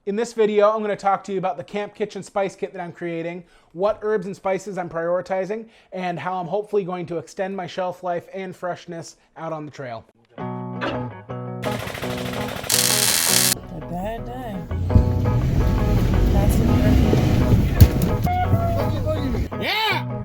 In this video, I'm going to talk to you about the Camp Kitchen Spice Kit that I'm creating, what herbs and spices I'm prioritizing, and how I'm hopefully going to extend my shelf life and freshness out on the trail. A bad day. Yeah!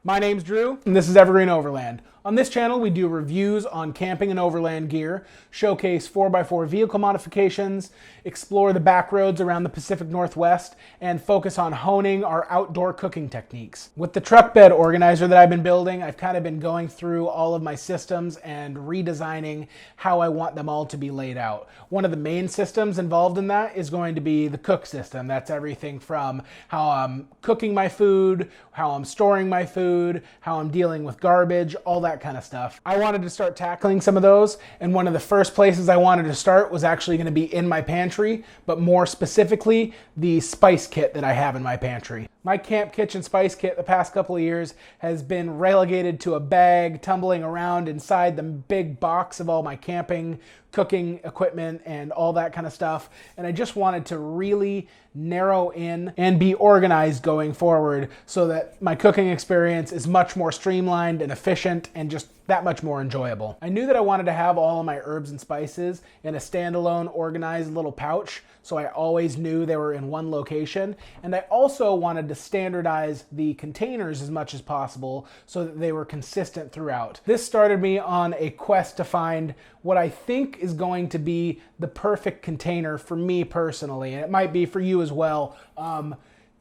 My name's Drew, and this is Evergreen Overland. On this channel, we do reviews on camping and overland gear, showcase 4x4 vehicle modifications, explore the back roads around the Pacific Northwest, and focus on honing our outdoor cooking techniques. With the truck bed organizer that I've been building, I've kind of been going through all of my systems and redesigning how I want them all to be laid out. One of the main systems involved in that is going to be the cook system. That's everything from how I'm cooking my food, how I'm storing my food, how I'm dealing with garbage, all that kind of stuff. I wanted to start tackling some of those, and one of the first places I wanted to start was actually going to be in my pantry, but more specifically, the spice kit that I have in my pantry. My Camp Kitchen Spice Kit the past couple of years has been relegated to a bag tumbling around inside the big box of all my camping, cooking equipment, and all that kind of stuff. And I just wanted to really narrow in and be organized going forward so that my cooking experience is much more streamlined and efficient and just that much more enjoyable. I knew that I wanted to have all of my herbs and spices in a standalone, organized little pouch, so I always knew they were in one location. And I also wanted to standardize the containers as much as possible so that they were consistent throughout. This started me on a quest to find what I think is going to be the perfect container for me personally, and it might be for you as well,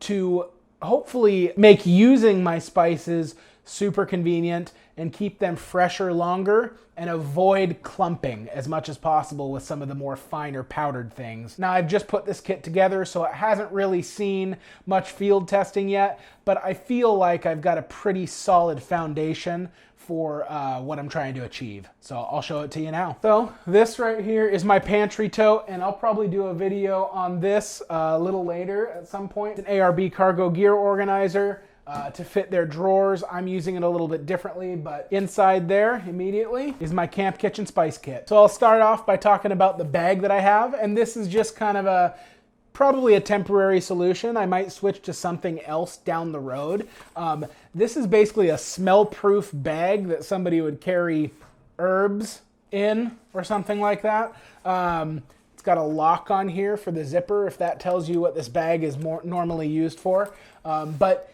to hopefully make using my spices super convenient and keep them fresher longer and avoid clumping as much as possible with some of the more finer powdered things. Now, I've just put this kit together, so it hasn't really seen much field testing yet, but I feel like I've got a pretty solid foundation for what I'm trying to achieve. So I'll show it to you now. So this right here is my pantry tote, and I'll probably do a video on this a little later at some point. An ARB cargo gear organizer. To fit their drawers. I'm using it a little bit differently, but inside there immediately is my Camp Kitchen Spice Kit. So I'll start off by talking about the bag that I have, and this is just kind of probably a temporary solution. I might switch to something else down the road. This is basically a smell-proof bag that somebody would carry herbs in or something like that. It's got a lock on here for the zipper if that tells you what this bag is normally used for. But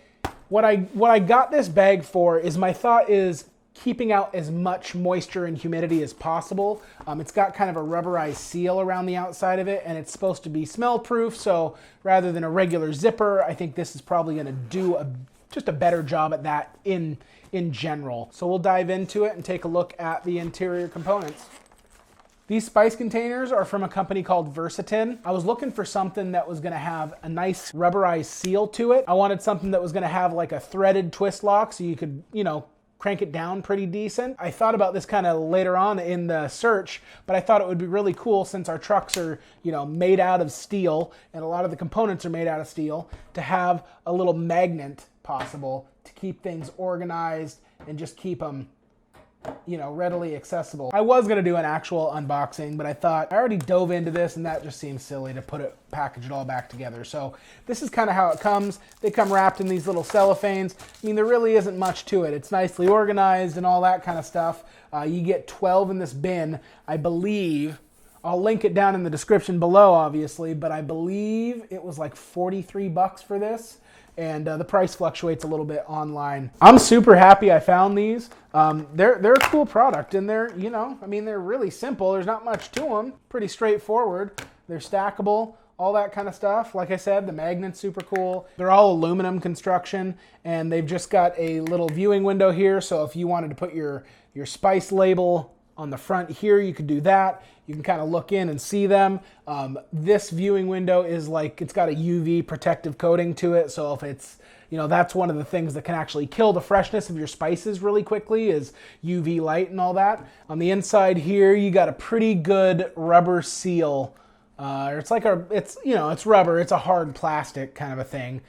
what I got this bag for is my thought is keeping out as much moisture and humidity as possible. It's got kind of a rubberized seal around the outside of it, and it's supposed to be smell proof, so rather than a regular zipper, I think this is probably going to do just a better job at that in general. So we'll dive into it and take a look at the interior components. These spice containers are from a company called Versatin. I was looking for something that was gonna have a nice rubberized seal to it. I wanted something that was gonna have like a threaded twist lock so you could, crank it down pretty decent. I thought about this kind of later on in the search, but I thought it would be really cool since our trucks are, made out of steel and a lot of the components are made out of steel, to have a little magnet possible to keep things organized and just keep them readily accessible. I was going to do an actual unboxing, but I thought I already dove into this and that just seems silly to package it all back together. So this is kind of how it comes. They come wrapped in these little cellophanes. I mean, there really isn't much to it. It's nicely organized and all that kind of stuff. You get 12 in this bin, I believe. I'll link it down in the description below, obviously, but I believe it was like 43 bucks for this. And the price fluctuates a little bit online. I'm super happy I found these. They're a cool product, and they're really simple. There's not much to them. Pretty straightforward. They're stackable, all that kind of stuff. Like I said, the magnet's super cool. They're all aluminum construction, and they've just got a little viewing window here. So if you wanted to put your spice label on the front here, you could do that. You can kind of look in and see them. This viewing window is it's got a UV protective coating to it. So if it's, that's one of the things that can actually kill the freshness of your spices really quickly is UV light and all that. On the inside here, you got a pretty good rubber seal. It's rubber. It's a hard plastic kind of a thing.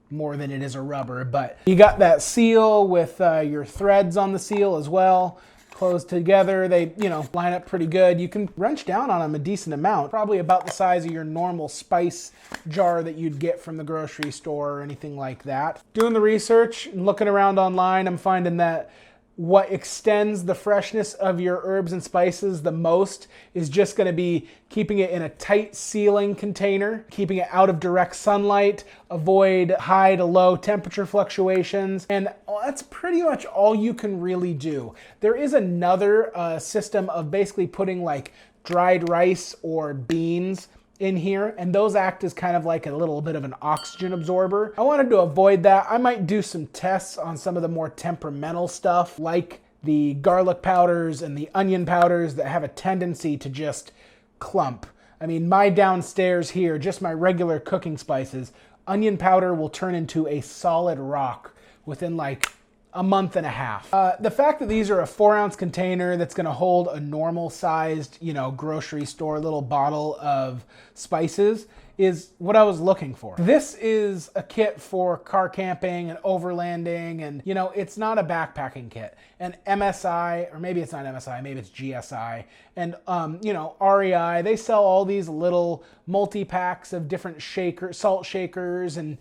More than it is a rubber, but you got that seal with your threads on the seal as well. close together. They, line up pretty good. You can wrench down on them a decent amount, probably about the size of your normal spice jar that you'd get from the grocery store or anything like that. Doing the research and looking around online, I'm finding that what extends the freshness of your herbs and spices the most is just going to be keeping it in a tight sealing container, keeping it out of direct sunlight, avoid high to low temperature fluctuations, and that's pretty much all you can really do. There is another system of basically putting like dried rice or beans in here, and those act as kind of like a little bit of an oxygen absorber. I wanted to avoid that. I might do some tests on some of the more temperamental stuff, like the garlic powders and the onion powders that have a tendency to just clump. I mean, my downstairs here, just my regular cooking spices, onion powder will turn into a solid rock within like a month and a half. The fact that these are a 4-ounce container that's gonna hold a normal sized, grocery store little bottle of spices is what I was looking for. This is a kit for car camping and overlanding, and it's not a backpacking kit. And MSI, or maybe it's not MSI, maybe it's GSI, and REI, they sell all these little multi-packs of different salt shakers and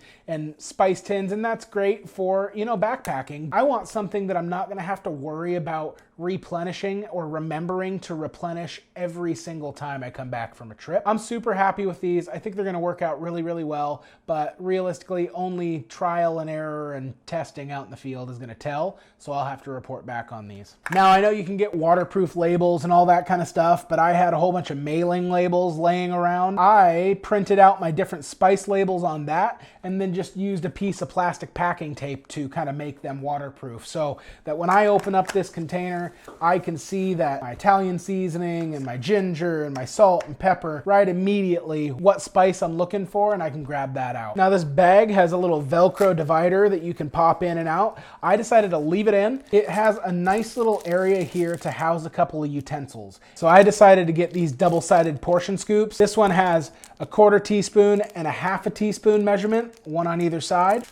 spice tins, and that's great for, backpacking. I want something that I'm not gonna have to worry about replenishing or remembering to replenish every single time I come back from a trip. I'm super happy with these. I think they're gonna work out really, really well, but realistically, only trial and error and testing out in the field is gonna tell, so I'll have to report back on these. Now, I know you can get waterproof labels and all that kind of stuff, but I had a whole bunch of mailing labels laying around. I printed out my different spice labels on that and then just used a piece of plastic packing tape to kind of make them waterproof, so that when I open up this container, I can see that my Italian seasoning and my ginger and my salt and pepper right immediately what spice I'm looking for, and I can grab that out. Now, this bag has a little Velcro divider that you can pop in and out. I decided to leave it in. It has a nice little area here to house a couple of utensils. So I decided to get these double-sided portion scoops. This one has a 1/4 teaspoon and a 1/2 teaspoon measurement, one on either side.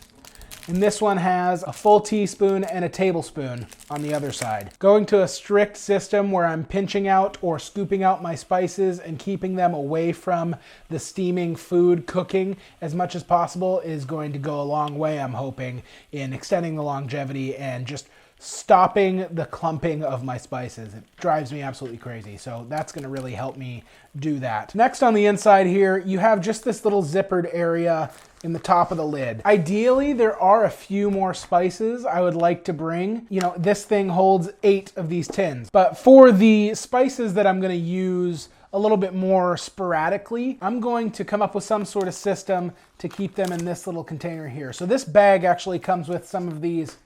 And this one has a full teaspoon and a tablespoon on the other side. Going to a strict system where I'm pinching out or scooping out my spices and keeping them away from the steaming food cooking as much as possible is going to go a long way, I'm hoping, in extending the longevity and just stopping the clumping of my spices. It drives me absolutely crazy. So that's gonna really help me do that. Next, on the inside here, you have just this little zippered area in the top of the lid. Ideally, there are a few more spices I would like to bring. This thing holds 8 of these tins. But for the spices that I'm gonna use a little bit more sporadically, I'm going to come up with some sort of system to keep them in this little container here. So this bag actually comes with some of these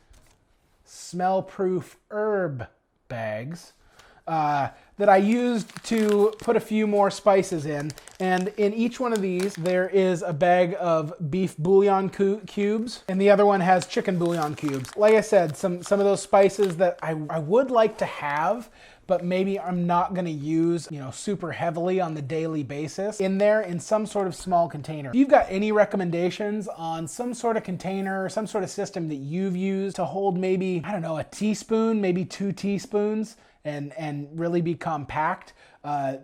smell-proof herb bags that I used to put a few more spices in. And in each one of these, there is a bag of beef bouillon cubes, and the other one has chicken bouillon cubes. Like I said, some of those spices that I would like to have, but maybe I'm not gonna use, super heavily on the daily basis, in there in some sort of small container. If you've got any recommendations on some sort of container or some sort of system that you've used to hold maybe, I don't know, a teaspoon, maybe 2 teaspoons, and really be compact,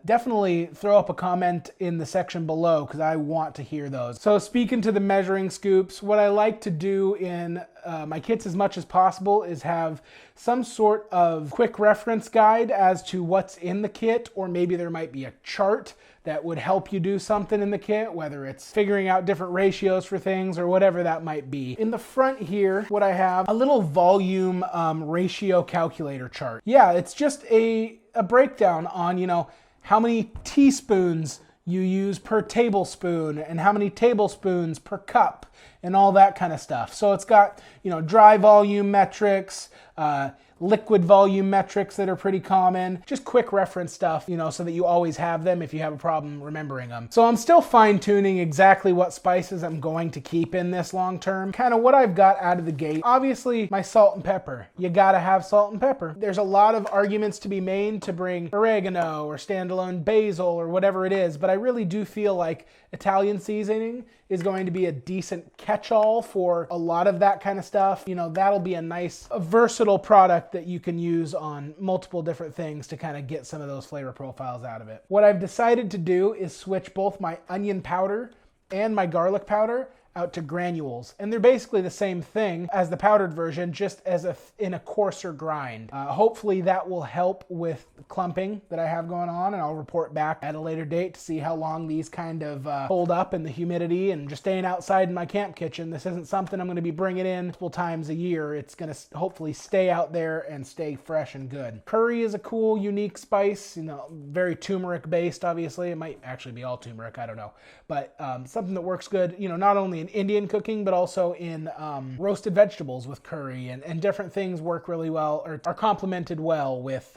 definitely throw up a comment in the section below because I want to hear those. So speaking to the measuring scoops, what I like to do in my kits as much as possible is have some sort of quick reference guide as to what's in the kit, or maybe there might be a chart that would help you do something in the kit, whether it's figuring out different ratios for things or whatever that might be. In the front here, what I have, a little volume ratio calculator chart. Yeah, it's just a breakdown on, how many teaspoons you use per tablespoon and how many tablespoons per cup and all that kind of stuff. So it's got, dry volume metrics, liquid volume metrics that are pretty common, just quick reference stuff, so that you always have them if you have a problem remembering them. So I'm still fine tuning exactly what spices I'm going to keep in this long term, kind of what I've got out of the gate. Obviously, my salt and pepper. You gotta have salt and pepper. There's a lot of arguments to be made to bring oregano or standalone basil or whatever it is, but I really do feel like Italian seasoning is going to be a decent catch-all for a lot of that kind of stuff. That'll be a nice, versatile product product that you can use on multiple different things to kind of get some of those flavor profiles out of it. What I've decided to do is switch both my onion powder and my garlic powder out to granules, and they're basically the same thing as the powdered version, just as in a coarser grind. Hopefully that will help with the clumping that I have going on, and I'll report back at a later date to see how long these kind of hold up in the humidity and just staying outside in my camp kitchen. This isn't something I'm going to be bringing in multiple times a year. It's going to hopefully stay out there and stay fresh and good. Curry is a cool, unique spice, you know, very turmeric based, obviously. It might actually be all turmeric, I don't know, but something that works good, you know, not only in Indian cooking, but also in roasted vegetables with curry, and different things work really well, or are complemented well with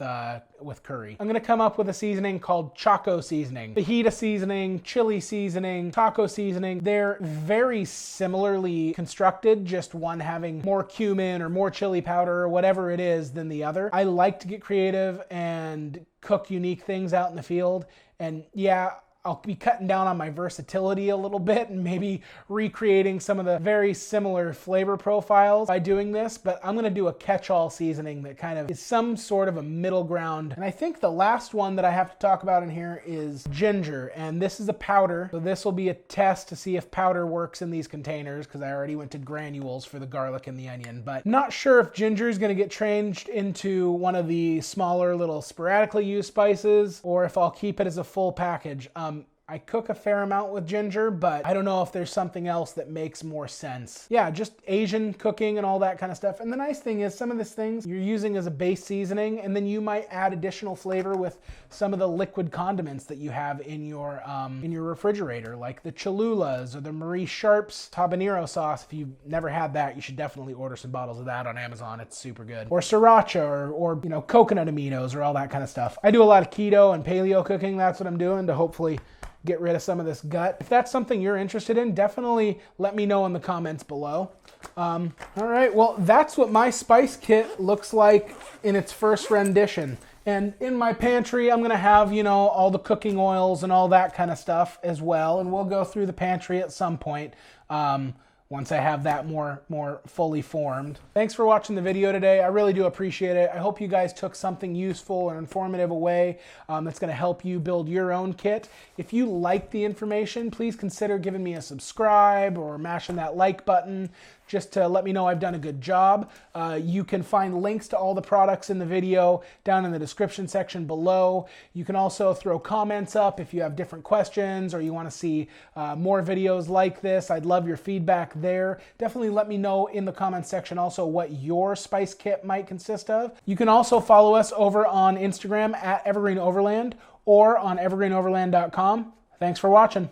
curry. I'm gonna come up with a seasoning called Choco seasoning. Fajita seasoning, chili seasoning, taco seasoning, they're very similarly constructed, just one having more cumin or more chili powder or whatever it is than the other. I like to get creative and cook unique things out in the field, and yeah, I'll be cutting down on my versatility a little bit and maybe recreating some of the very similar flavor profiles by doing this, but I'm gonna do a catch-all seasoning that kind of is some sort of a middle ground. And I think the last one that I have to talk about in here is ginger, and this is a powder, so this will be a test to see if powder works in these containers, because I already went to granules for the garlic and the onion, but not sure if ginger is gonna get changed into one of the smaller little sporadically used spices, or if I'll keep it as a full package. I cook a fair amount with ginger, but I don't know if there's something else that makes more sense. Yeah, just Asian cooking and all that kind of stuff. And the nice thing is some of these things you're using as a base seasoning, and then you might add additional flavor with some of the liquid condiments that you have in your refrigerator, like the Cholulas or the Marie Sharp's habanero sauce. If you've never had that, you should definitely order some bottles of that on Amazon. It's super good. Or sriracha, or you know, coconut aminos, or all that kind of stuff. I do a lot of keto and paleo cooking. That's what I'm doing to hopefully get rid of some of this gut. If that's something you're interested in, definitely let me know in the comments below. All right, well, that's what my spice kit looks like in its first rendition. And in my pantry, I'm gonna have, you know, all the cooking oils and all that kind of stuff as well. And we'll go through the pantry at some point once I have that more fully formed. Thanks for watching the video today. I really do appreciate it. I hope you guys took something useful or informative away that's gonna help you build your own kit. If you like the information, please consider giving me a subscribe or mashing that like button just to let me know I've done a good job. You can find links to all the products in the video down in the description section below. You can also throw comments up if you have different questions or you want to see more videos like this. I'd love your feedback there. Definitely let me know in the comments section also what your spice kit might consist of. You can also follow us over on Instagram at Evergreen Overland or on evergreenoverland.com. Thanks for watching.